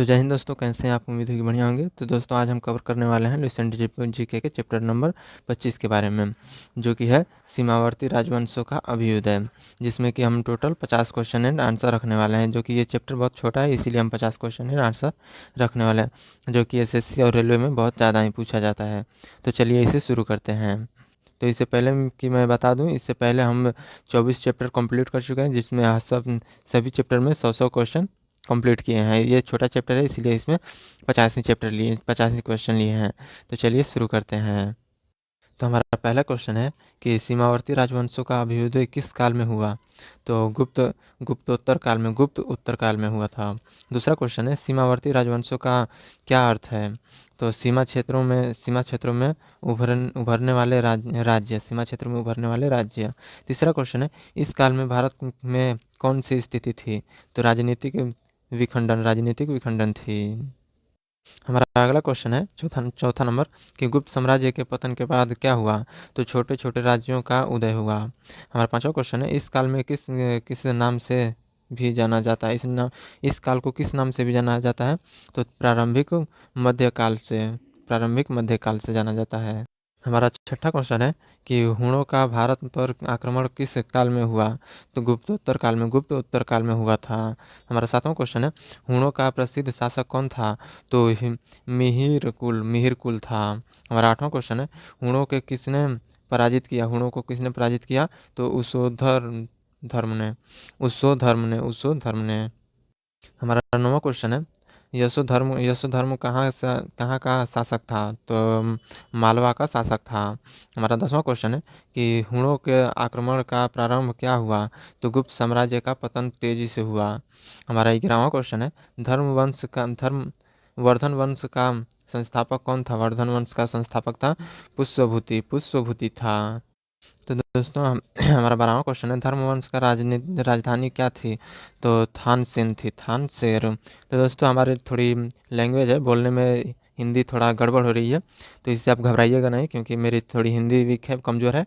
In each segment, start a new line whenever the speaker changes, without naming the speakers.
तो जय हिंद दोस्तों, कैसे हैं आप? उम्मीद है कि बढ़िया होंगे। तो दोस्तों आज हम कवर करने वाले हैं रिसेंट जीके के चैप्टर नंबर 25 के बारे में, जो कि है सीमावर्ती राजवंशों का अभ्युदय, जिसमें कि हम टोटल 50 क्वेश्चन एंड आंसर रखने वाले हैं। जो कि ये चैप्टर बहुत छोटा है, इसीलिए हम 50 क्वेश्चन एंड आंसर रखने वाले हैं, जो कि एसएससी और रेलवे में बहुत ज़्यादा ही पूछा जाता है। तो चलिए इसे शुरू करते हैं। तो इससे पहले कि मैं बता दूं, इससे पहले हम 24 चैप्टर कंप्लीट कर चुके हैं, जिसमें सभी चैप्टर में 100 क्वेश्चन कंप्लीट किए हैं। ये छोटा चैप्टर है, इसीलिए इसमें 85 क्वेश्चन लिए हैं। तो चलिए शुरू करते हैं। तो हमारा पहला क्वेश्चन है कि सीमावर्ती राजवंशों का अभ्युदय किस काल में हुआ? तो गुप्त उत्तर काल में हुआ था। दूसरा क्वेश्चन है सीमावर्ती राजवंशों का क्या अर्थ है? तो सीमा क्षेत्रों में उभरने वाले राज्य। सीमा क्षेत्रों में उभरने वाले राज्य। तीसरा क्वेश्चन है इस काल में भारत में कौन सी स्थिति थी? तो राजनीतिक विखंडन थी। हमारा अगला क्वेश्चन है चौथा नंबर कि गुप्त साम्राज्य के पतन के बाद क्या हुआ? तो छोटे छोटे राज्यों का उदय हुआ। हमारा पांचवा क्वेश्चन है इस काल में किस किस नाम से भी जाना जाता है? इस काल को किस नाम से भी जाना जाता है? तो प्रारंभिक मध्यकाल से जाना जाता है। हमारा छठा क्वेश्चन है कि हुणों का भारत पर आक्रमण किस काल में हुआ? तो गुप्त उत्तर काल में हुआ था। हमारा सातवां क्वेश्चन है हुणों का प्रसिद्ध शासक कौन था? तो मिहिर कुल था। हमारा आठवां क्वेश्चन है हुणों को किसने पराजित किया? तो उशो धर्म ने। हमारा नौवां क्वेश्चन है यशोधर्म कहाँ का शासक था? तो मालवा का शासक था। हमारा 10वां क्वेश्चन है कि हुणों के आक्रमण का प्रारंभ क्या हुआ? तो गुप्त साम्राज्य का पतन तेजी से हुआ। हमारा 11वां क्वेश्चन है वर्धन वंश का संस्थापक कौन था? वर्धन वंश का संस्थापक था पुष्यभूति था। तो दोस्तों हमारा 12वां क्वेश्चन है धर्मवंश का राजधानी क्या थी? तो थानसेन। तो दोस्तों हमारे थोड़ी लैंग्वेज है, बोलने में हिंदी थोड़ा गड़बड़ हो रही है, तो इससे आप घबराइएगा नहीं, क्योंकि मेरी थोड़ी हिंदी वीक है, कमज़ोर है,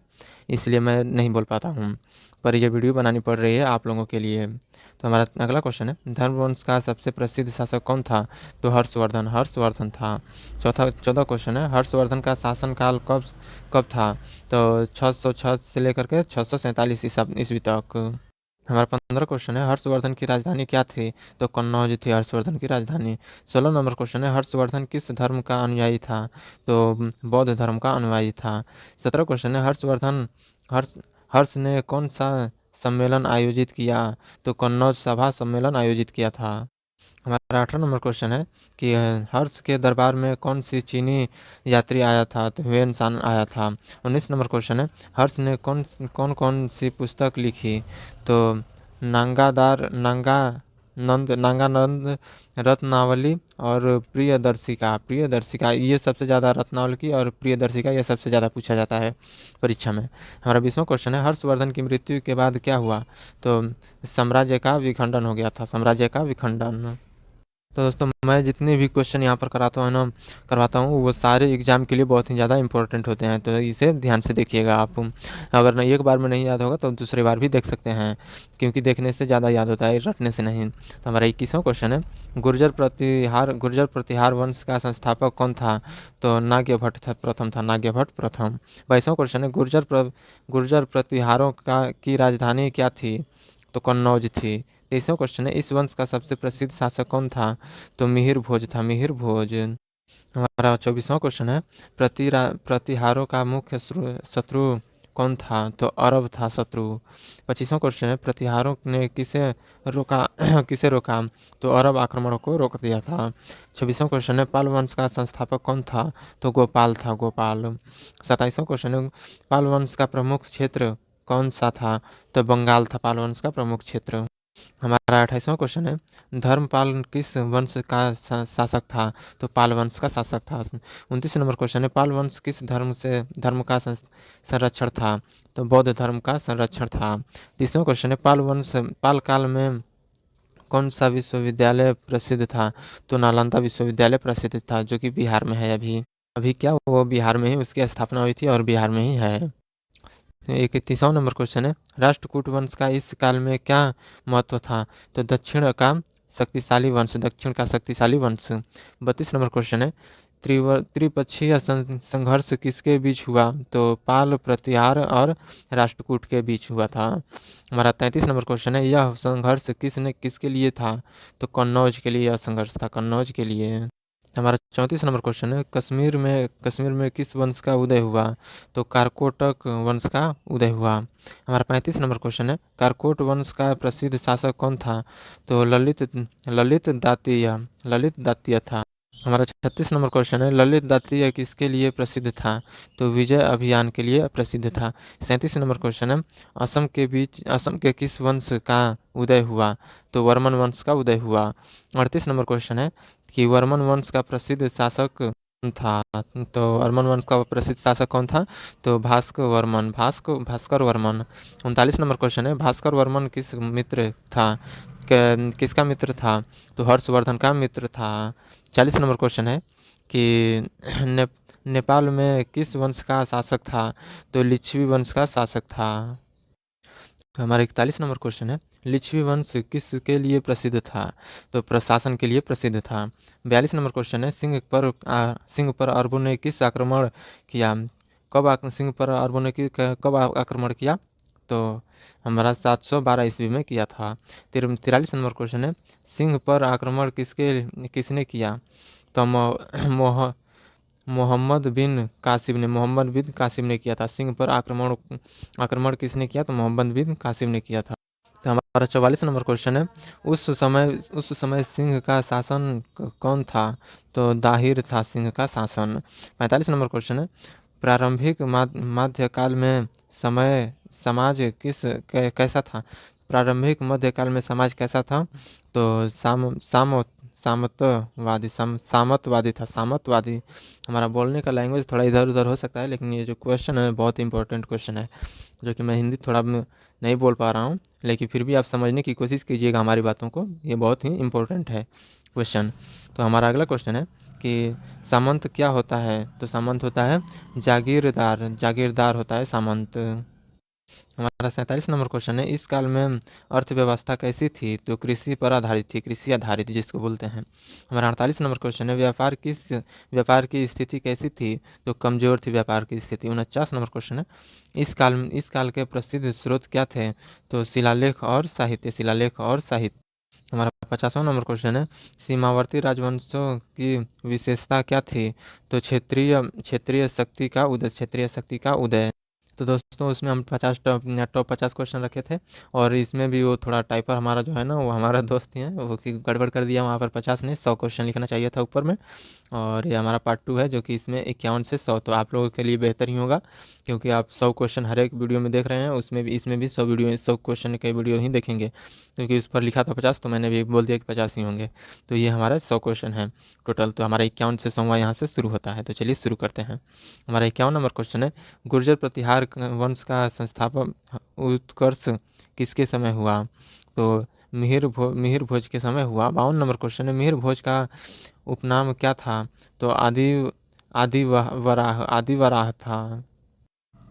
इसलिए मैं नहीं बोल पाता हूँ। पर यह वीडियो बनानी पड़ रही है आप लोगों के लिए। तो हमारा अगला क्वेश्चन है धर्मवंश का सबसे प्रसिद्ध शासक कौन था? तो हर्षवर्धन था। 14 क्वेश्चन है हर्षवर्धन का शासनकाल कब कब था? तो 606 से लेकर के 647 ईस्वी तक। हमारा 15 क्वेश्चन है हर्षवर्धन की राजधानी क्या थी? तो कन्नौज थी हर्षवर्धन की राजधानी। 16 नंबर क्वेश्चन है हर्षवर्धन किस धर्म का अनुयायी था? तो बौद्ध धर्म का अनुयायी था। 17 क्वेश्चन है हर्ष हर्ष ने कौन सा सम्मेलन आयोजित किया? तो कन्नौज सभा सम्मेलन आयोजित किया था। हमारा 18 नंबर क्वेश्चन है कि हर्ष के दरबार में कौन सी चीनी यात्री आया था? तो ह्वेन सांग आया था। 19 नंबर क्वेश्चन है हर्ष ने कौन सी पुस्तक लिखी? तो नांगानंद रत्नावली और प्रियदर्शिका ये सबसे ज़्यादा रत्नावली और प्रियदर्शिका ये सबसे ज़्यादा पूछा जाता है परीक्षा में। हमारा 20वां क्वेश्चन है हर्षवर्धन की मृत्यु के बाद क्या हुआ? तो साम्राज्य का विखंडन। तो दोस्तों मैं जितने भी क्वेश्चन यहाँ पर करवाता हूँ वो सारे एग्जाम के लिए बहुत ही ज़्यादा इंपॉर्टेंट होते हैं, तो इसे ध्यान से देखिएगा आप। अगर नहीं एक बार में नहीं याद होगा तो दूसरी बार भी देख सकते हैं, क्योंकि देखने से ज़्यादा याद होता है, रटने से नहीं। तो हमारा 21वां क्वेश्चन है गुर्जर प्रतिहार वंश का संस्थापक कौन था? तो नाग्यभट्ट प्रथम। 22वां क्वेश्चन है गुर्जर प्रतिहारों की राजधानी क्या थी? तो कन्नौज थी। 23वां क्वेश्चन है इस वंश का सबसे प्रसिद्ध शासक कौन था? तो मिहिर भोज। हमारा 24वां क्वेश्चन है प्रतिहारों का मुख्य शत्रु कौन था? तो अरब था शत्रु। 25वां क्वेश्चन है प्रतिहारों ने रोका किसे रोका? तो अरब आक्रमणों को रोक दिया था। 26वां क्वेश्चन है पाल वंश का संस्थापक कौन था? तो गोपाल था। 27वां क्वेश्चन है पाल वंश का प्रमुख क्षेत्र कौन सा था? तो बंगाल था पाल वंश का प्रमुख क्षेत्र। हमारा 28वां क्वेश्चन है धर्मपाल किस वंश का शासक था? तो पाल वंश का शासक था। 29 नंबर क्वेश्चन है पाल वंश किस धर्म का संरक्षण था? तो बौद्ध धर्म का संरक्षण था। 30वां क्वेश्चन है पाल काल में कौन सा विश्वविद्यालय प्रसिद्ध था? तो नालंदा विश्वविद्यालय प्रसिद्ध था, जो कि बिहार में है अभी। क्या वो बिहार में ही उसकी स्थापना हुई थी और बिहार में ही है। 31वां नंबर क्वेश्चन है राष्ट्रकूट वंश का इस काल में क्या महत्व था? तो दक्षिण का शक्तिशाली वंश, दक्षिण का शक्तिशाली वंश। 32 नंबर क्वेश्चन है, त्रिपक्षीय संघर्ष किसके बीच हुआ? तो पाल, प्रतिहार और राष्ट्रकूट के बीच हुआ था। हमारा 33 नंबर क्वेश्चन है, यह संघर्ष किसके लिए था? तो कन्नौज के लिए यह संघर्ष था, कन्नौज के लिए। हमारा 34 नंबर क्वेश्चन है, कश्मीर में किस वंश का उदय हुआ? तो कारकोटक वंश का उदय हुआ। हमारा 35 नंबर क्वेश्चन है, कारकोट वंश का प्रसिद्ध शासक कौन था? तो ललित दातिया था। हमारा 36 नंबर क्वेश्चन है, ललित दातिया किसके लिए प्रसिद्ध था? तो विजय अभियान के लिए प्रसिद्ध था। 37 नंबर क्वेश्चन है, असम के किस वंश का उदय हुआ? तो वर्मन वंश का उदय हुआ। 38 नंबर क्वेश्चन है कि वर्मन वंश का प्रसिद्ध शासक कौन था? तो वर्मन वंश का प्रसिद्ध शासक कौन था? तो भास्कर वर्मन। 39 नंबर क्वेश्चन है, भास्कर वर्मन किस मित्र था? किसका मित्र था? तो हर्षवर्धन का मित्र था। 40 नंबर क्वेश्चन है कि नेपाल में किस वंश का शासक था? तो लिच्छवी वंश का शासक था। हमारा 41 नंबर क्वेश्चन है, लिच्छवी वंश किसके लिए प्रसिद्ध था? तो प्रशासन के लिए प्रसिद्ध था। 42 नंबर क्वेश्चन है, सिंह पर अरबों ने किस आक्रमण किया? सिंह पर अरबों ने कब आक्रमण किया? तो हमारा 712 ईस्वी में किया था। 43 नंबर क्वेश्चन है, सिंह पर आक्रमण किसने किया? तो मोहम्मद बिन कासिम ने किया था। सिंह पर आक्रमण किसने किया? तो मोहम्मद बिन कासिम ने किया था। तो हमारा 44 नंबर क्वेश्चन है, उस समय सिंह का शासन कौन था? तो दाहिर था सिंह का शासन। 45 नंबर क्वेश्चन है, प्रारंभिक मध्यकाल में समाज कैसा था? प्रारंभिक मध्यकाल में समाज कैसा था? तो सामतवादी था, सामतवादी। हमारा बोलने का लैंग्वेज थोड़ा इधर उधर हो सकता है, लेकिन ये जो क्वेश्चन है बहुत इंपॉर्टेंट क्वेश्चन है, जो कि मैं हिंदी थोड़ा नहीं बोल पा रहा हूँ, लेकिन फिर भी आप समझने की कोशिश कीजिएगा हमारी बातों को, ये बहुत ही इम्पोर्टेंट है क्वेश्चन। तो हमारा अगला क्वेश्चन है कि सामंत क्या होता है? तो सामंत होता है जागीरदार होता है सामंत। हमारा 47 नंबर क्वेश्चन है, इस काल में अर्थव्यवस्था कैसी थी? तो कृषि पर आधारित थी, कृषि आधारित जिसको बोलते हैं। हमारा 48 नंबर क्वेश्चन है, व्यापार की स्थिति कैसी थी? तो कमजोर थी व्यापार की स्थिति। 49 नंबर क्वेश्चन है, इस काल के प्रसिद्ध स्रोत क्या थे? तो शिलालेख और साहित्य। हमारा 50वां नंबर क्वेश्चन है, सीमावर्ती राजवंशों की विशेषता क्या थी? तो क्षेत्रीय शक्ति का उदय। तो दोस्तों उसमें हम 50 क्वेश्चन रखे थे, और इसमें भी वो थोड़ा टाइपर हमारा जो है ना, वो हमारा दोस्त ही है, वो गड़बड़ कर दिया, वहाँ पर 50 नहीं 100 क्वेश्चन लिखना चाहिए था ऊपर में। और ये हमारा पार्ट 2 है, जो कि इसमें 51 से 100, तो आप लोगों के लिए बेहतर ही होगा, क्योंकि आप 100 क्वेश्चन हर एक वीडियो में देख रहे हैं, इसमें भी 100 क्वेश्चन के वीडियो ही देखेंगे, क्योंकि उस पर लिखा था 50, तो मैंने भी बोल दिया कि 50 ही होंगे। तो ये हमारा 100 क्वेश्चन है टोटल। तो हमारा 51 से 100 यहाँ से शुरू होता है। तो चलिए शुरू करते हैं। हमारा 51 नंबर क्वेश्चन है, गुर्जर प्रतिहार वंश का संस्थापक उत्कर्ष किसके समय हुआ? तो मिहिर भोज के समय हुआ। 52 नंबर क्वेश्चन है, मिहिर भोज का उपनाम क्या था? तो आदि वराह था।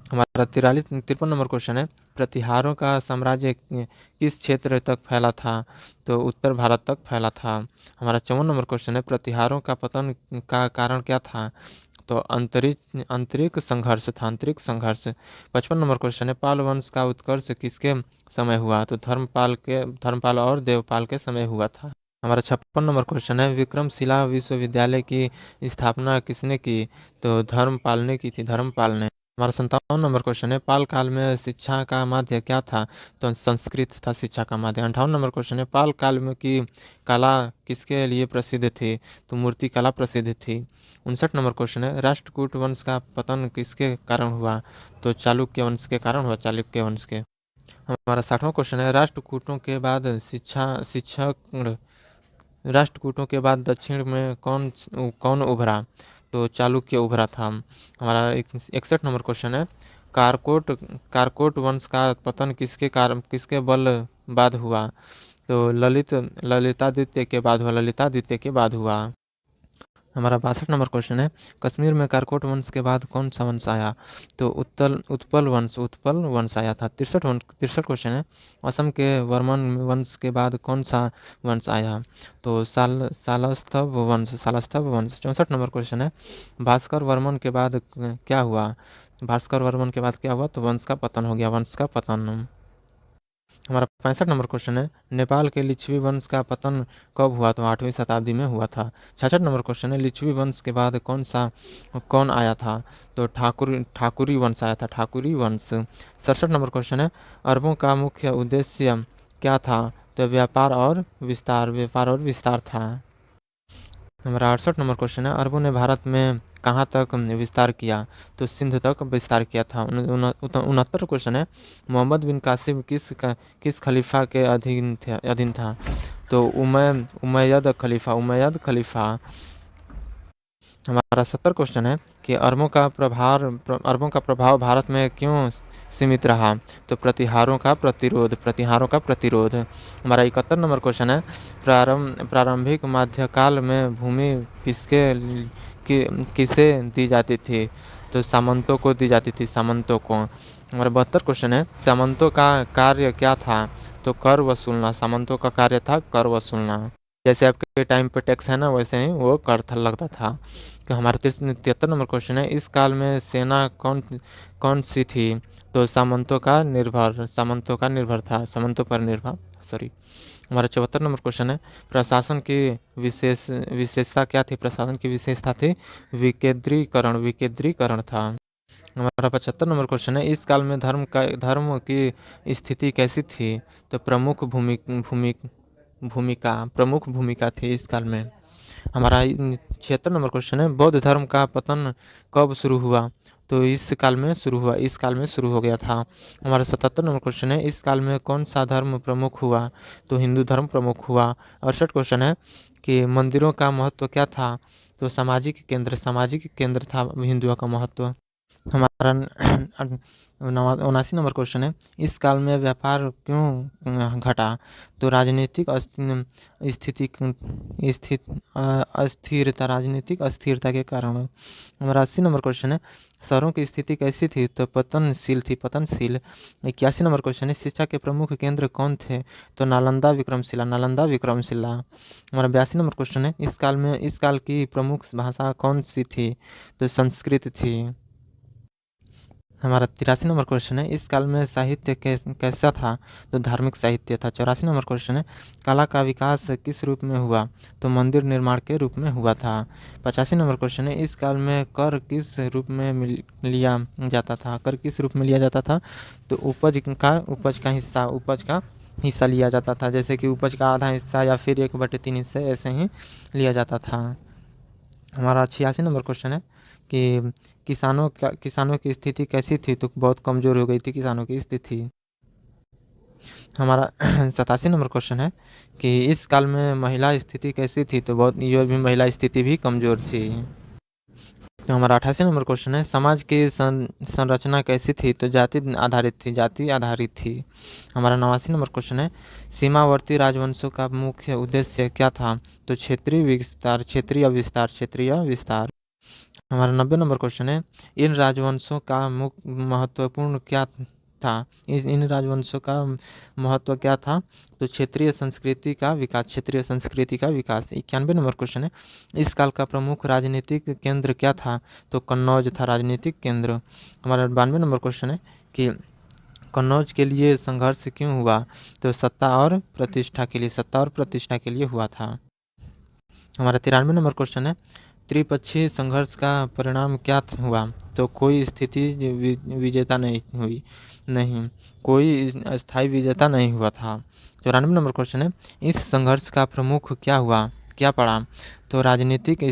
हमारा 53 नंबर क्वेश्चन है, प्रतिहारों का साम्राज्य किस क्षेत्र तक फैला था? तो उत्तर भारत तक फैला था। हमारा 54 नंबर क्वेश्चन है, प्रतिहारों का पतन का कारण क्या था? तो आंतरिक संघर्ष था, आंतरिक संघर्ष। 55 नंबर क्वेश्चन है, पाल वंश का उत्कर्ष किसके समय हुआ? तो धर्मपाल और देवपाल के समय हुआ था। हमारा 56 नंबर क्वेश्चन है, विक्रमशिला विश्वविद्यालय की स्थापना किसने की? तो धर्मपाल ने की थी, धर्मपाल ने। हमारा 57 नंबर क्वेश्चन है, पाल काल में शिक्षा का माध्य क्या था? तो संस्कृत था शिक्षा का माध्य। 58 नंबर क्वेश्चन है, पाल काल में की कला किसके लिए प्रसिद्ध थी? तो मूर्ति कला प्रसिद्ध थी। 59 नंबर क्वेश्चन है, राष्ट्रकूट वंश का पतन किसके कारण हुआ? तो चालुक्य वंश के कारण हुआ, चालुक्य वंश के। हमारा 60वां क्वेश्चन है, राष्ट्रकूटों के बाद दक्षिण में कौन उभरा? तो चालुक्य उभरा था। हमारा 61 नंबर क्वेश्चन है, कारकोट वंश का पतन किसके बल बाद हुआ? तो ललितादित्य के बाद हुआ, ललितादित्य के बाद हुआ। हमारा 62 नंबर क्वेश्चन है, कश्मीर में कारकोट वंश के बाद कौन सा वंश आया? तो उत्पल वंश आया था। 63 क्वेश्चन है, असम के वर्मन वंश के बाद कौन सा वंश आया? तो सालस्तभ वंश। 64 नंबर क्वेश्चन है, भास्कर वर्मन के बाद क्या हुआ? भास्कर वर्मन के बाद क्या हुआ? तो वंश का पतन हो गया, वंश का पतन। हमारा 65 नंबर क्वेश्चन है, नेपाल के लिच्छवी वंश का पतन कब हुआ? तो 8वीं शताब्दी में हुआ था। 66 नंबर क्वेश्चन है, लिच्छवी वंश के बाद कौन आया था? तो ठाकुरी वंश आया था, ठाकुरी वंश। 67 नंबर क्वेश्चन है, अरबों का मुख्य उद्देश्य क्या था? तो व्यापार और विस्तार था। हमारा 68 नंबर क्वेश्चन है, अरबों ने भारत में कहाँ तक विस्तार किया? तो सिंध तक विस्तार किया था। 69 क्वेश्चन है, मोहम्मद बिन कासिम किस खलीफा के अधीन था? तो उमैयद खलीफा। हमारा 70 क्वेश्चन है कि अरबों का प्रभाव भारत में क्यों सीमित रहा? तो प्रतिहारों का प्रतिरोध। हमारा 71 नंबर क्वेश्चन है, प्रारंभिक मध्यकाल में भूमि किसे दी जाती थी? तो सामंतों को दी जाती थी, सामंतों को। हमारा 72 क्वेश्चन है, सामंतों का कार्य क्या था? तो कर वसूलना, सामंतों का कार्य था कर वसूलना। जैसे आपके टाइम पे टैक्स है ना, वैसे ही वो कर लगता था। तो हमारा 73 नंबर क्वेश्चन है, इस काल में सेना कौन सी थी? तो सामंतों का निर्भर था, सामंतों पर निर्भर, सॉरी। हमारा 74 नंबर क्वेश्चन है, प्रशासन की विशेषता क्या थी? प्रशासन की विशेषता थी विकेंद्रीकरण था। हमारा 75 नंबर क्वेश्चन है, इस काल में धर्म की स्थिति कैसी थी? तो प्रमुख भूमिका थी इस काल में। हमारा 76 नंबर क्वेश्चन है, बौद्ध धर्म का पतन कब शुरू हुआ? तो इस काल में शुरू हो गया था। हमारा 77 नंबर क्वेश्चन है, इस काल में कौन सा धर्म प्रमुख हुआ? तो हिंदू धर्म प्रमुख हुआ। 68 क्वेश्चन है कि मंदिरों का महत्व क्या था? तो सामाजिक केंद्र था हिंदुओं का महत्व। हमारा 79 नंबर क्वेश्चन है, इस काल में व्यापार क्यों घटा? तो राजनीतिक अस्थिरता के कारण। हमारा 80 नंबर क्वेश्चन है, शहरों की स्थिति कैसी थी? तो पतनशील। 81 नंबर क्वेश्चन है, शिक्षा के प्रमुख केंद्र कौन थे? तो नालंदा विक्रमशिला। हमारा 82 नंबर क्वेश्चन है, इस काल की प्रमुख भाषा कौन सी थी? तो संस्कृत थी। हमारा 83 नंबर क्वेश्चन है, इस काल में साहित्य कैसा था? तो धार्मिक साहित्य था। 84 नंबर क्वेश्चन है, कला का विकास किस रूप में हुआ? तो मंदिर निर्माण के रूप में हुआ था। 85 नंबर क्वेश्चन है, इस काल में कर किस रूप में लिया जाता था? कर किस रूप में लिया जाता था? तो उपज का हिस्सा लिया जाता था, जैसे कि उपज का आधा हिस्सा या फिर 1/3 हिस्से ऐसे ही लिया जाता था। हमारा 86 नंबर क्वेश्चन है कि किसानों की स्थिति कैसी थी? तो बहुत कमजोर हो गई थी किसानों की स्थिति। हमारा 87 नंबर क्वेश्चन है कि इस काल में महिला स्थिति कैसी थी? तो बहुत ये भी महिला स्थिति भी कमजोर थी। तो हमारा 88 नंबर क्वेश्चन है, समाज की संरचना कैसी थी? तो जाति आधारित थी। हमारा 89 नंबर क्वेश्चन है, सीमावर्ती राजवंशों का मुख्य उद्देश्य क्या था? तो क्षेत्रीय विस्तार। हमारा 90 नंबर क्वेश्चन है, इन राजवंशों का महत्वपूर्ण क्या था? इन राजवंशों का महत्व क्या था? तो क्षेत्रीय संस्कृति का विकास। 91 नंबर क्वेश्चन है, इस काल का प्रमुख राजनीतिक केंद्र क्या था? तो कन्नौज था राजनीतिक केंद्र। हमारा 92 नंबर क्वेश्चन है कि कन्नौज के लिए संघर्ष क्यों हुआ? तो सत्ता और प्रतिष्ठा के लिए हुआ था। हमारा 93 नंबर क्वेश्चन है, त्रिपक्षीय संघर्ष का परिणाम क्या हुआ? तो कोई विजेता नहीं हुई, नहीं कोई स्थायी विजेता नहीं हुआ था। 94 नंबर क्वेश्चन है, इस संघर्ष का प्रमुख क्या पड़ा? तो राजनीतिक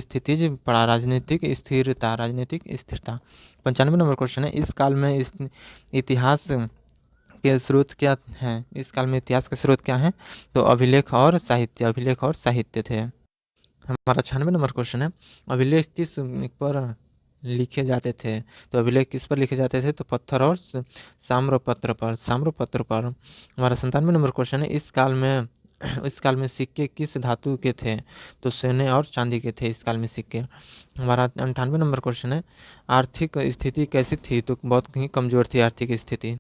स्थिरता। 95 नंबर क्वेश्चन है, इस काल में इतिहास के स्रोत क्या हैं? इस काल में इतिहास के स्रोत क्या हैं? तो अभिलेख और साहित्य थे। हमारा 96 नंबर क्वेश्चन है, अभिलेख किस पर लिखे जाते थे? तो अभिलेख किस पर लिखे जाते थे? तो पत्थर और ताम्रपत्र पर। हमारा 97 नंबर क्वेश्चन है, इस काल में इस काल में सिक्के किस धातु के थे? तो सोने और चांदी के थे इस काल में सिक्के। हमारा 98 नंबर क्वेश्चन है, आर्थिक स्थिति कैसी थी? तो बहुत ही कमजोर थी आर्थिक स्थिति।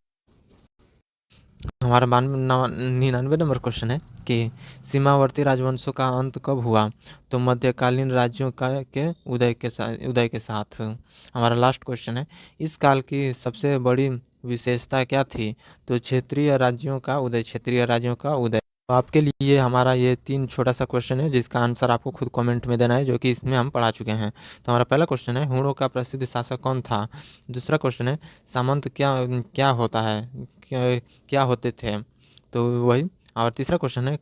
हमारा 99 नंबर क्वेश्चन है कि सीमावर्ती राजवंशों का अंत कब हुआ? तो मध्यकालीन राज्यों का के उदय के साथ। हमारा लास्ट क्वेश्चन है, इस काल की सबसे बड़ी विशेषता क्या थी? तो क्षेत्रीय राज्यों का उदय। तो आपके लिए हमारा ये 3 छोटा-सा क्वेश्चन है जिसका आंसर आपको खुद कमेंट में देना है, जो कि इसमें हम पढ़ा चुके हैं। तो हमारा पहला क्वेश्चन है, हुणों का प्रसिद्ध शासक कौन था? दूसरा क्वेश्चन है, सामंत क्या होता है? क्या होते थे? तो वही। और तीसरा क्वेश्चन है,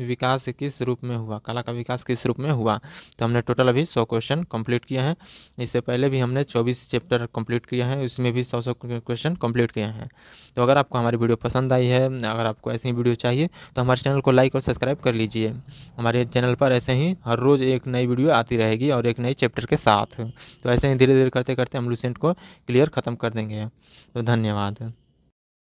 विकास किस रूप में हुआ? कला का विकास किस रूप में हुआ? तो हमने टोटल अभी 100 क्वेश्चन कंप्लीट किए हैं। इससे पहले भी हमने 24 चैप्टर कंप्लीट किए हैं, उसमें भी 100 क्वेश्चन कंप्लीट किए हैं। तो अगर आपको हमारी वीडियो पसंद आई है, अगर आपको ऐसी ही वीडियो चाहिए, तो हमारे चैनल को लाइक और सब्सक्राइब कर लीजिए। हमारे चैनल पर ऐसे ही हर रोज़ एक नई वीडियो आती रहेगी और एक नई चैप्टर के साथ। तो ऐसे ही धीरे धीरे करते करते हम लुसेंट को क्लियर ख़त्म कर देंगे। तो धन्यवाद।